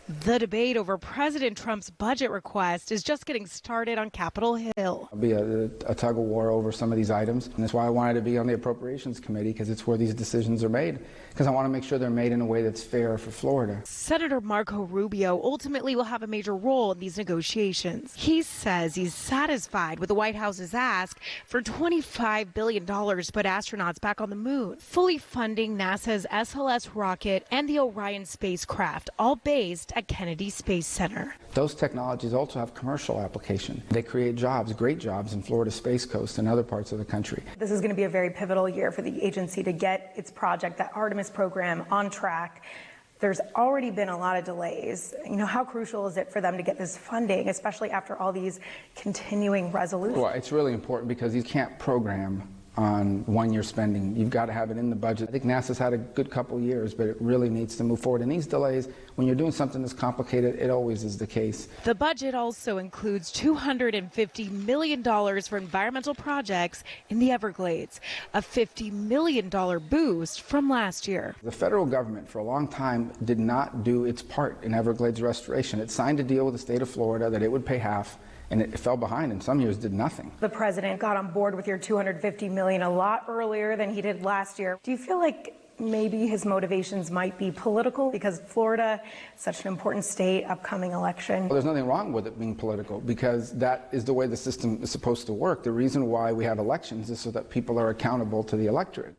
The debate over President Trump's budget request is just getting started on Capitol Hill. There'll be a tug of war over some of these items, and that's why I wanted to be on the Appropriations Committee, because it's where these decisions are made, because I want to make sure they're made in a way that's fair for Florida. Senator Marco Rubio ultimately will have a major role in these negotiations. He says he's satisfied with the White House's ask for $25 billion to put astronauts back on the moon, fully funding NASA's SLS rocket and the Orion spacecraft, all based at Kennedy Space Center. Those technologies also have commercial application. They create jobs, great jobs in Florida Space Coast and other parts of the country. This is going to be a very pivotal year for the agency to get its project, that Artemis program, on track. There's already been a lot of delays. How crucial is it for them to get this funding, especially after all these continuing resolutions? Well, it's really important because you can't program on one-year spending. You've got to have it in the budget. I think NASA's had a good couple years, but it really needs to move forward. And these delays, when you're doing something that's complicated, it always is the case. The budget also includes $250 million for environmental projects in the Everglades, a $50 million boost from last year. The federal government, for a long time, did not do its part in Everglades restoration. It signed a deal with the state of Florida that it would pay half, and it fell behind, and some years did nothing. The president got on board with your $250 million a lot earlier than he did last year. Do you feel like maybe his motivations might be political because Florida is such an important state, upcoming election? Well, there's nothing wrong with it being political, because that is the way the system is supposed to work. The reason why we have elections is so that people are accountable to the electorate.